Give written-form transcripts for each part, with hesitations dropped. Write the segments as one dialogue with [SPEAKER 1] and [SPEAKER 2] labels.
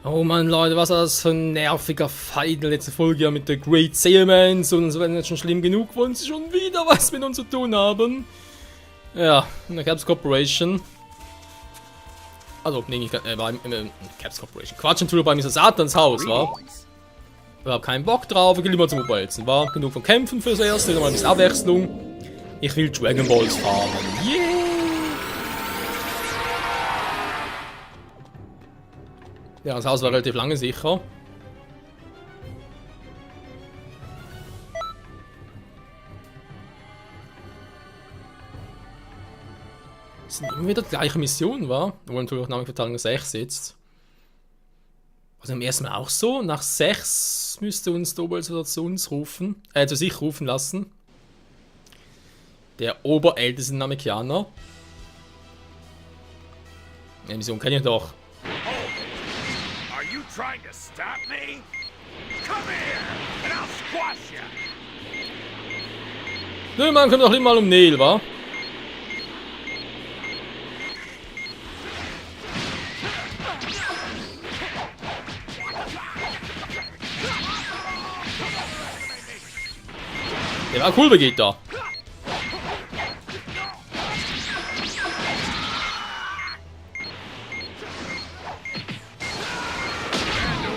[SPEAKER 1] Oh Mann, Leute, was war das für ein nerviger Fight in der letzten Folge ja mit der Great Sailmans und so, wenn jetzt schon schlimm genug, wollen sie schon wieder was mit uns zu tun haben. Ja, eine Caps Corporation. Also, nee, nicht Caps Corporation. Quatsch, Entschuldigung, bei mir ist das Satans Haus, wa? Ich hab keinen Bock drauf, ich will lieber zum Mobilzen, wa? Genug von Kämpfen fürs Erste, nochmal ein bisschen Abwechslung. Ich will Dragon Balls farmen. Yeah! Ja, das Haus war relativ lange sicher. Das sind immer wieder die gleiche Mission, wa? Wo natürlich nach Verteilung 6 sitzt. Also im ersten Mal auch so. Nach 6 müsste uns Dobels wieder zu uns rufen, zu sich rufen lassen. Der oberälteste Namekianer. Die Mission kenne ich doch.
[SPEAKER 2] Trying to stop me? Come here, and I'll squash you.
[SPEAKER 1] Nö, man kommt doch nicht mal um Neil, wa? Der war cool, Vegeta.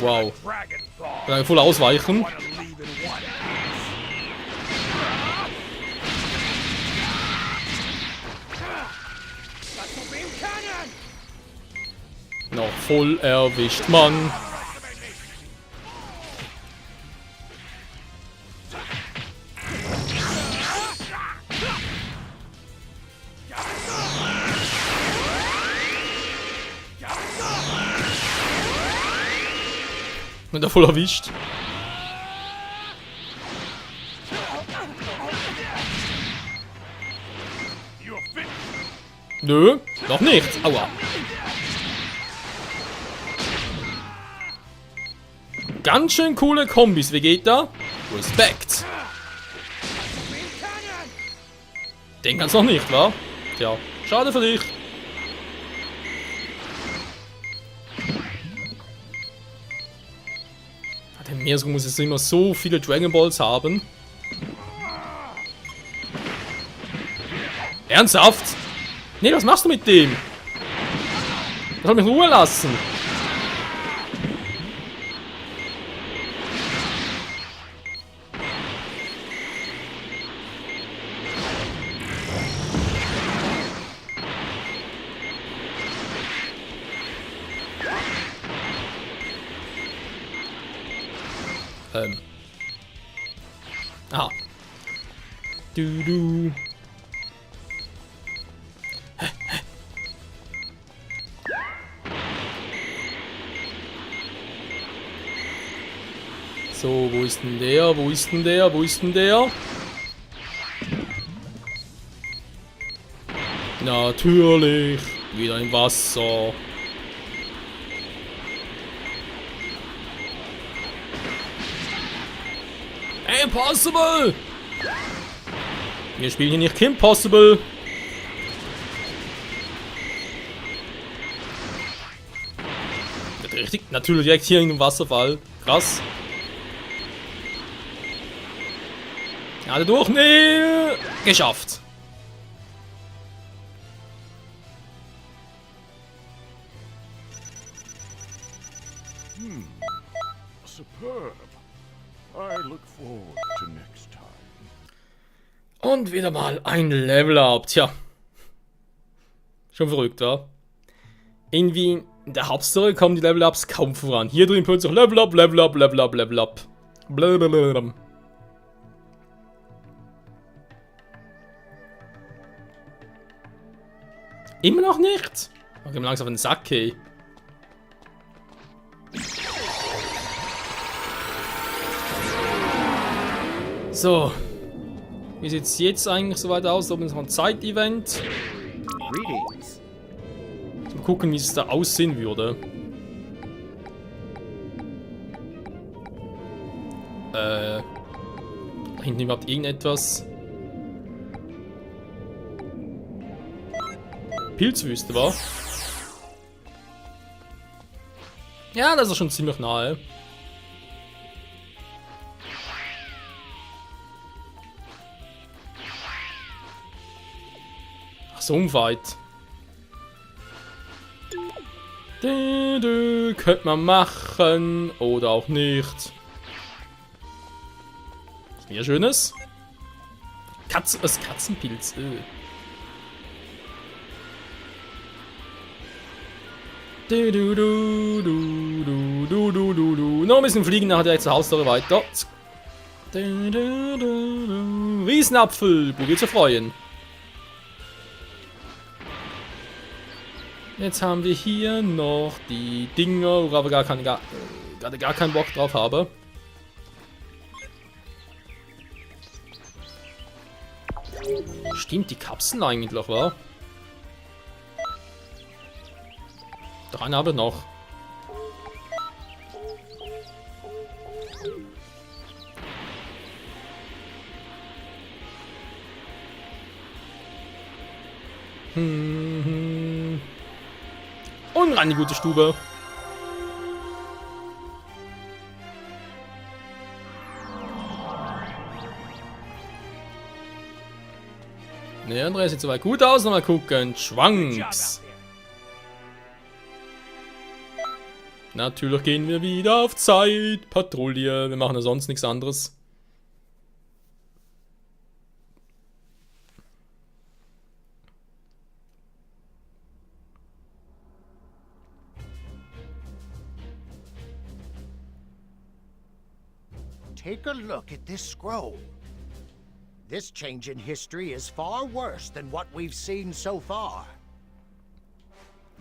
[SPEAKER 1] Wow. Dann voll ausweichen. Noch voll erwischt, Mann. Und er voll erwischt. Nö, noch nicht. Aua. Ganz schön coole Kombis, Vegeta. Respekt. Den kannst du noch nicht, wa? Tja, schade für dich. Der Meeresraum muss jetzt immer so viele Dragon Balls haben. Ernsthaft? Nee, was machst du mit dem? Das soll mich in Ruhe lassen. Aha. Du. So, wo ist denn der? Wo ist denn der? Wo ist denn der? Natürlich. Wieder im Wasser. Impossible! Wir spielen hier nicht Kim Possible. Richtig, natürlich direkt hier in dem Wasserfall. Krass. Alle durch, nee! Geschafft.
[SPEAKER 2] Superb. I look forward to next time.
[SPEAKER 1] Und wieder mal ein Level-Up. Tja. Schon verrückt, wa? Irgendwie in der Hauptstory kommen die Level-Ups kaum voran. Hier drin plötzlich Level-Up, Level-Up, Level-Up, Level-Up. Blablabla. Immer noch nicht? Okay, langsam auf den Sack, ey. So. Wie sieht es jetzt eigentlich so weit aus? Oben ist noch ein Zeit-Event. Mal gucken, wie es da aussehen würde. Hinten überhaupt irgendetwas. Pilzwüste, war? Ja, das ist schon ziemlich nahe. Ach, so weit. Könnte man machen oder auch nicht. Hier Schönes. Katzenpilz. Noch ein bisschen fliegen, nachher direkt zur Haustür weiter. Riesenapfel, probiert zu freuen. Jetzt haben wir hier noch die Dinger, worauf ich gerade gar keinen Bock drauf habe. Stimmt, die Kapseln eigentlich, wa? Doch eine habe ich noch. Und rein die gute Stube. Ne, Andrea sieht soweit gut aus. Mal gucken. Schwanks. Natürlich gehen wir wieder auf Zeit. Patrouille. Wir machen ja sonst nichts anderes.
[SPEAKER 3] Take a look at this scroll. This change in history is far worse than what we've seen so far.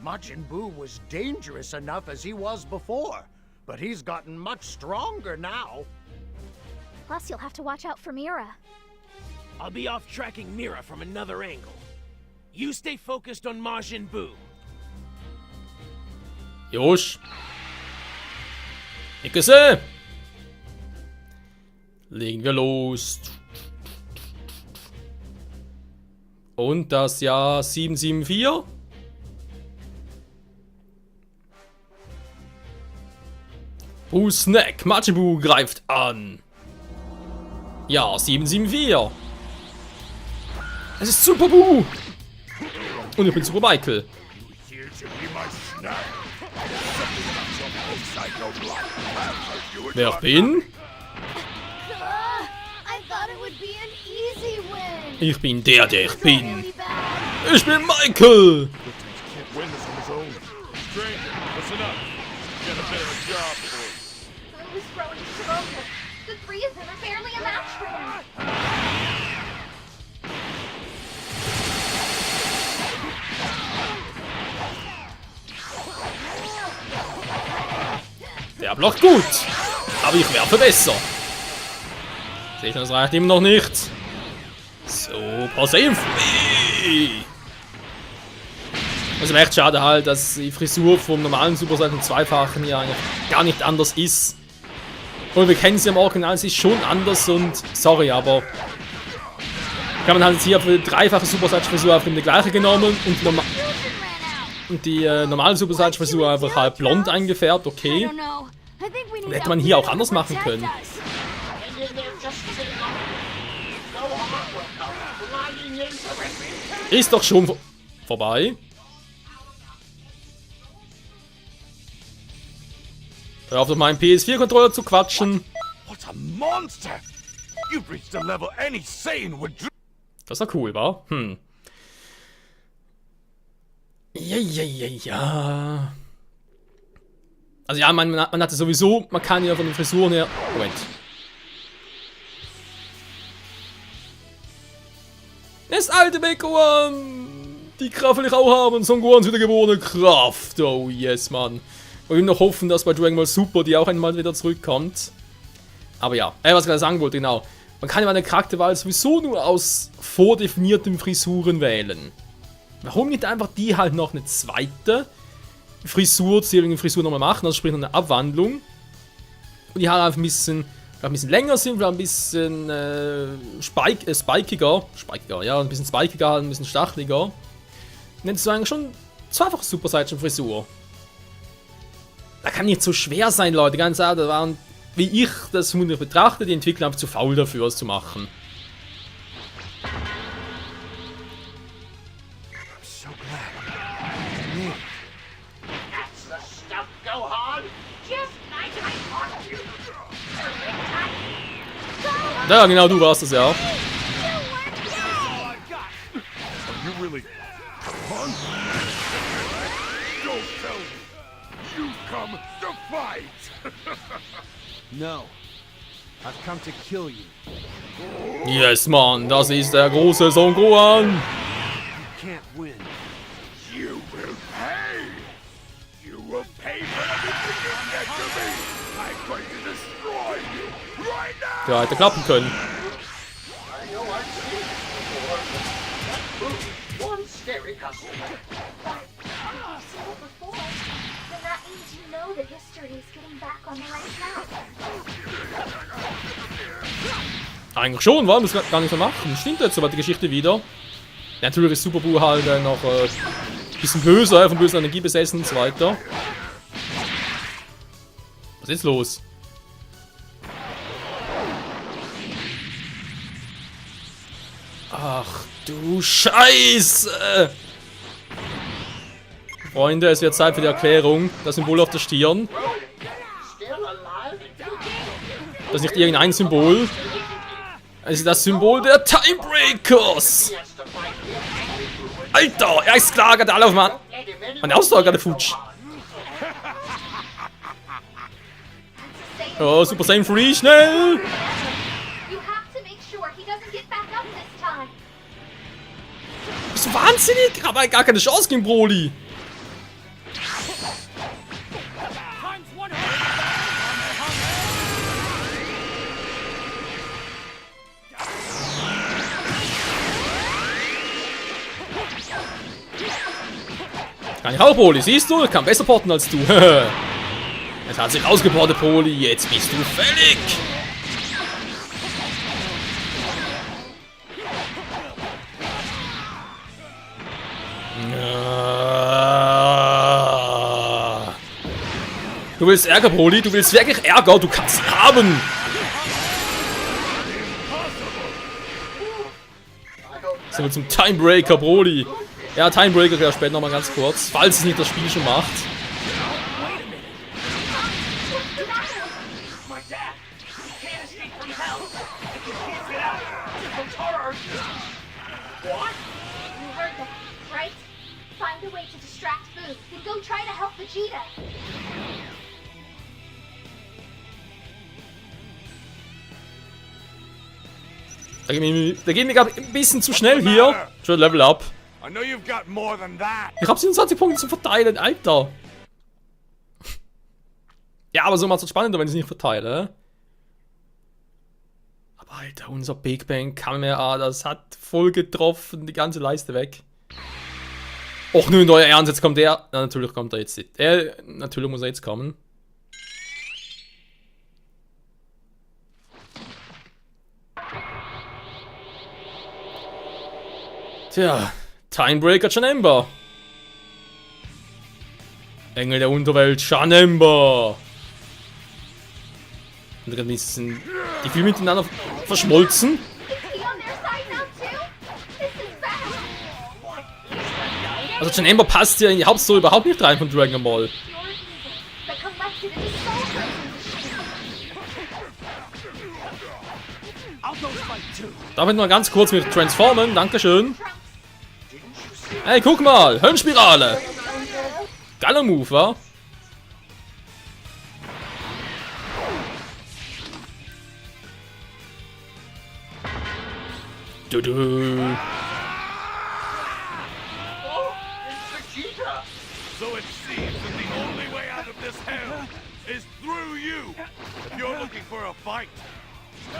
[SPEAKER 3] Majin Buu was dangerous enough as he was before, but he's gotten much stronger now.
[SPEAKER 4] Plus, you'll have to watch out for Mira.
[SPEAKER 5] I'll be off tracking Mira from another angle. You stay focused on Majin Buu.
[SPEAKER 1] Josh. Ich sehe. Legen wir los. Und das Jahr 774. Buu Snack, Majin Buu greift an. Ja, 774. Es ist Super Buu. Und ich bin Super Michael.
[SPEAKER 2] Here to be my snack.
[SPEAKER 1] Wer bin?
[SPEAKER 4] I thought it would be an easy win.
[SPEAKER 1] Ich bin der ich bin.
[SPEAKER 4] Really bad.
[SPEAKER 1] Ich bin Michael.
[SPEAKER 2] Can't win this on his own. Stranger, listen up. Got a bit of a job for you.
[SPEAKER 4] Boo is growing stronger. The three of them are barely a match for him.
[SPEAKER 1] Der blockt gut. Aber ich werfe besser. Sehe ich, das reicht ihm noch nicht. Super Saiyan-Free. Also echt schade halt, dass die Frisur vom normalen Super Saiyan Zweifachen ja eigentlich gar nicht anders ist. Und wir kennen sie im Original, sie ist schon anders und sorry, aber kann man halt jetzt hier für die dreifache Super Saiyan Frisur einfach die gleiche genommen und die normale Super Saiyan Frisur einfach halt blond eingefärbt,
[SPEAKER 4] I
[SPEAKER 1] okay.
[SPEAKER 4] don't know. I think we need
[SPEAKER 1] Hätte man hier
[SPEAKER 4] Alfred
[SPEAKER 1] auch anders
[SPEAKER 4] to
[SPEAKER 1] machen
[SPEAKER 4] protect
[SPEAKER 1] können.
[SPEAKER 4] us.
[SPEAKER 1] Ist doch schon vorbei. Hör auf, auf meinen PS4-Controller zu quatschen.
[SPEAKER 2] What a monster! You've reached a level any Saiyan would dream.
[SPEAKER 1] Das war cool, war? Ja. Also ja, man hatte sowieso, man kann ja von den Frisuren her... Moment. Das alte Megoan! Die Kraft will ich auch haben, Son Gohans wiedergeborene Kraft. Oh yes, Mann. Und wir noch hoffen, dass bei Dragon Ball Super die auch einmal wieder zurückkommt. Aber ja, was ich gerade sagen wollte, genau. Man kann ja eine Charakterwahl sowieso nur aus vordefinierten Frisuren wählen. Warum nicht einfach die halt noch eine zweite Frisur, Frisur nochmal machen, also sprich noch eine Abwandlung. Und die halt einfach ein bisschen länger sind, vielleicht ein bisschen spikiger, ja, ein bisschen spikiger, halt ein bisschen stacheliger. Und dann ist eigentlich schon zweifache Super Saiyan Frisur. Das kann nicht so schwer sein, Leute. Ganz ehrlich, das waren, wie ich das vermutlich betrachte, die Entwickler einfach zu faul dafür, es zu machen.
[SPEAKER 3] So glad. Me.
[SPEAKER 6] That's the stuff, Gohan. Just nice and
[SPEAKER 1] Ja, genau, du warst es ja.
[SPEAKER 2] Are you really... Gohan? Go tell me. You've come to fight.
[SPEAKER 7] No. I've come to kill you.
[SPEAKER 1] Yes, Mann, das ist der große Son Gohan.
[SPEAKER 7] You can't win.
[SPEAKER 2] You will pay. You will pay for everything you did to me. I'm going to destroy you right now.
[SPEAKER 1] Ja, hätte klappen können.
[SPEAKER 6] one scary customer.
[SPEAKER 4] You've seen it before. Then that means you know the history is getting back on the right track.
[SPEAKER 1] Eigentlich schon, warum das gar nicht so machen? Stimmt jetzt aber die Geschichte wieder. Ja, natürlich ist Super Buu halt noch ein bisschen böser, von böser Energie besessen und so weiter. Was ist los? Ach du Scheiße! Freunde, es wird Zeit für die Erklärung. Das Symbol auf der Stirn.
[SPEAKER 6] Still alive?
[SPEAKER 1] Das ist nicht irgendein Symbol. Es ist das Symbol der Timebreakers!
[SPEAKER 6] He has to fight me.
[SPEAKER 1] Alter, er ist klar, gerade alle auf Mann.
[SPEAKER 6] Let him in.
[SPEAKER 1] Meine Ausdauer gerade futsch. Oh, Super Saiyan 3, schnell!
[SPEAKER 4] You have to make sure he doesn't get back up this time.
[SPEAKER 1] Bist du wahnsinnig? Ich habe gar keine Chance gegen Broly.
[SPEAKER 5] Times 100.
[SPEAKER 1] Kann ich auch, Broly, siehst du? Ich kann besser porten als du. Es hat sich ausgeportet, Broly. Jetzt bist du fällig. Du willst Ärger, Broly? Du willst wirklich Ärger? Du kannst ihn haben. Sind wir zum Timebreaker, Broly. Ja, Timebreaker gleich später nochmal ganz kurz, falls es nicht das Spiel schon macht.
[SPEAKER 6] My dad. He can't escape from hell. If he can't get out, the Tartars. What?
[SPEAKER 4] You heard that, right? Find a way to distract Boo. Then go try to help Vegeta.
[SPEAKER 1] Da gehen wir gerade ein bisschen zu schnell hier. Schon Level Up.
[SPEAKER 2] I know you've got more than that.
[SPEAKER 1] Ich habe 27 Punkte zu verteilen, Alter. Ja, aber so macht es spannender, wenn ich es nicht verteile. Aber Alter, unser Big Bang Kamera, das hat voll getroffen, die ganze Leiste weg. Och, nun, euer Ernst, jetzt kommt der. Na, natürlich kommt er jetzt nicht. Natürlich muss er jetzt kommen. Tja, Timebreaker Janemba. Engel der Unterwelt Janemba. Und dann sind die viel miteinander verschmolzen.
[SPEAKER 4] Is he on their side now too? This is bad.
[SPEAKER 1] Also Janemba passt ja in die Hauptstory überhaupt nicht rein von Dragon Ball.
[SPEAKER 4] You're evil. The collective is so
[SPEAKER 5] I'll go fight too.
[SPEAKER 1] Darf ich noch ganz kurz mich transformen? Dankeschön. Hey, guck mal! Höllenspirale! Geiler Move, wa? Du.
[SPEAKER 6] Oh, it's Vegeta.
[SPEAKER 2] So it seems that the only way out of this hell is through you. If you're looking for a fight,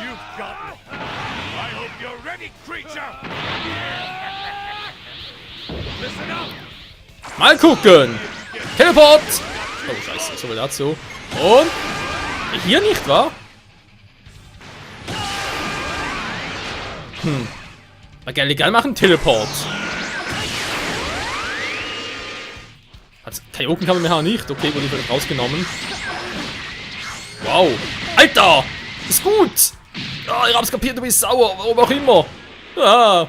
[SPEAKER 2] you've got it. I hope you're ready, creature. Listen up.
[SPEAKER 1] Mal gucken! Teleport! Oh, scheiße, so viel dazu. Und? Hier nicht, wa? Na geil, egal machen, Teleport. Kaioken kann man mir nicht. Okay, wurde ich rausgenommen. Wow. Alter! Ist gut! Ah, ich hab's kapiert, du bist sauer. Warum auch immer. Ah.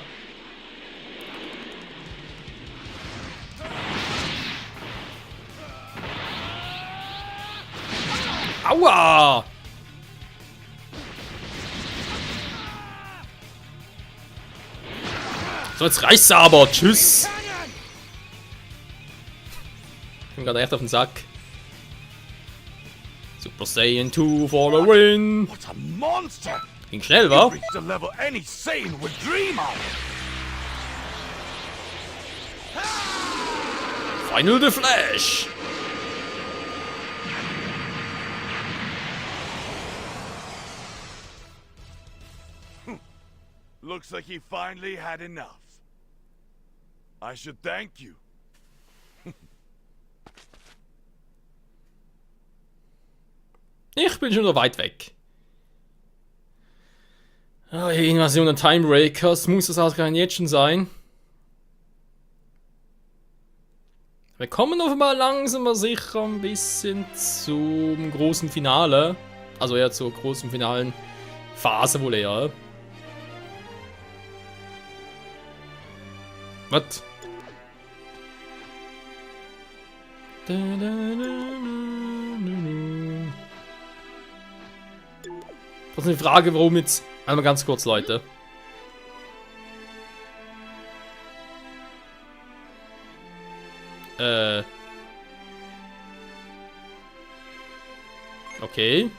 [SPEAKER 1] Aua! So, jetzt reicht's aber. Tschüss. Ich bin gerade echt auf den Sack. Super Saiyan 2 for the win.
[SPEAKER 2] What a monster!
[SPEAKER 1] Ging schnell,
[SPEAKER 2] You
[SPEAKER 1] wa?
[SPEAKER 2] reached a level any Saiyan would dream of.
[SPEAKER 1] Final the Flash.
[SPEAKER 2] Looks like he finally had enough. I should thank you.
[SPEAKER 1] Ich bin schon wieder weit weg. Oh, Invasion der Timebreakers. Muss das ausgerechnet jetzt schon sein? Wir kommen offenbar langsam aber sicher ein bisschen zum großen Finale. Also eher zur großen finalen Phase wohl eher. Was? Das ist eine Frage, warum jetzt... Einmal ganz kurz, Leute. Okay.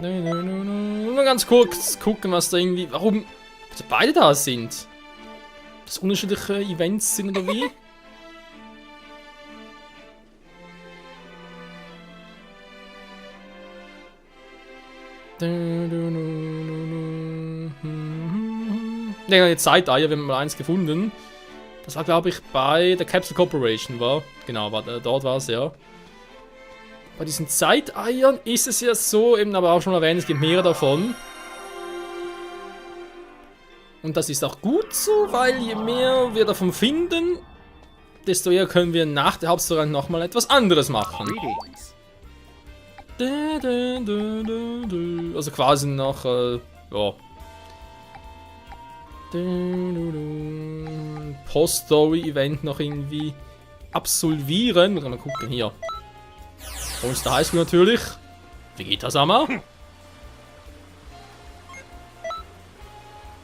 [SPEAKER 1] Nur ganz kurz gucken, was da irgendwie... Warum beide da sind. Dass unterschiedliche Events sind oder wie? Ja, die Zeiteier, wir haben mal eins gefunden. Das war, glaube ich, bei der Capsule Corporation, war. Genau, dort war es, ja. Bei diesen Zeiteiern ist es ja so, eben aber auch schon erwähnt, es gibt mehrere davon. Und das ist auch gut so, weil je mehr wir davon finden, desto eher können wir nach der Hauptstory nochmal etwas anderes machen. Also quasi noch, ja. Post-Story-Event noch irgendwie absolvieren. Mal gucken hier. Monster High School natürlich. Vegeta-sama.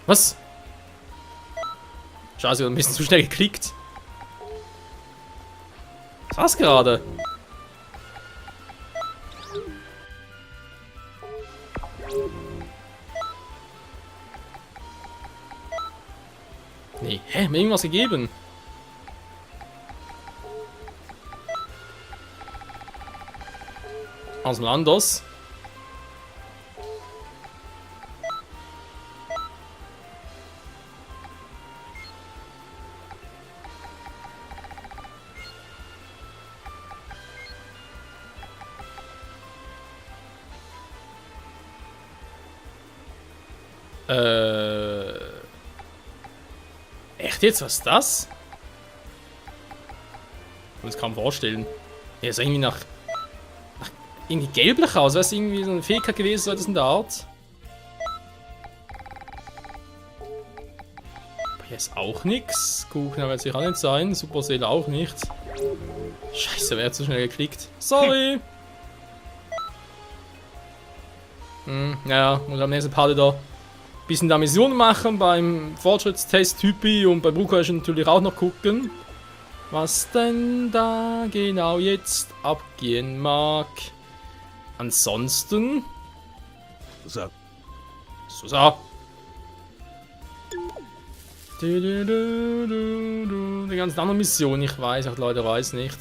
[SPEAKER 1] Was? Scheiße, ich hab ein bisschen zu schnell geklickt. Was war's gerade? Nee, hä? Mir irgendwas gegeben? Aus dem Landos. Echt jetzt? Was ist das? Ich kann es kaum vorstellen. Ja, ist irgendwie nach irgendwie gelblich aus. Wäre es irgendwie so eine Fähigkeit gewesen, so etwas in der Art? Aber hier ist auch nichts. Kuchen wird sicher auch nicht sein. Super Seele auch nicht. Scheiße, wer hat so schnell geklickt? Sorry! Naja, und am nächsten Part wieder ein bisschen da Mission machen beim Fortschrittstest Typi und bei Brukash natürlich auch noch gucken, was denn da genau jetzt abgehen mag. Ansonsten...
[SPEAKER 2] So.
[SPEAKER 1] So. Die ganzen anderen Missionen, ich weiß, auch Leute, weiß nicht.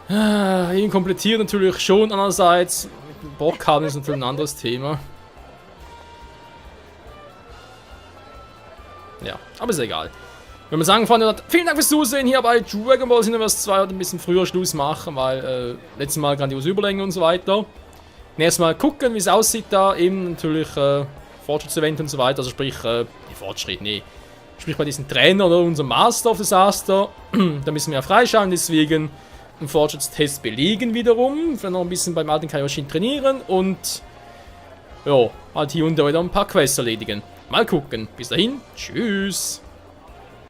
[SPEAKER 1] Ihn komplettieren natürlich schon, andererseits mit dem Bock haben ist natürlich ein anderes Thema. Ja, aber ist egal. Wenn man sagen, Freunde, vielen Dank fürs Zusehen hier bei Dragon Ball Xenoverse 2. Heute ein bisschen früher Schluss machen, weil letztes Mal grandiose Überlänge und so weiter. Nächstes Mal gucken, wie es aussieht da. Eben natürlich Fortschrittsevent und so weiter, also sprich, Fortschritt, nee. Sprich bei diesen Trainer oder unserem Master of Disaster, da müssen wir ja freischauen, deswegen einen Fortschrittstest belegen wiederum, vielleicht noch ein bisschen beim alten Kaioshin trainieren und ja, halt hier und da wieder ein paar Quests erledigen. Mal gucken. Bis dahin, tschüss.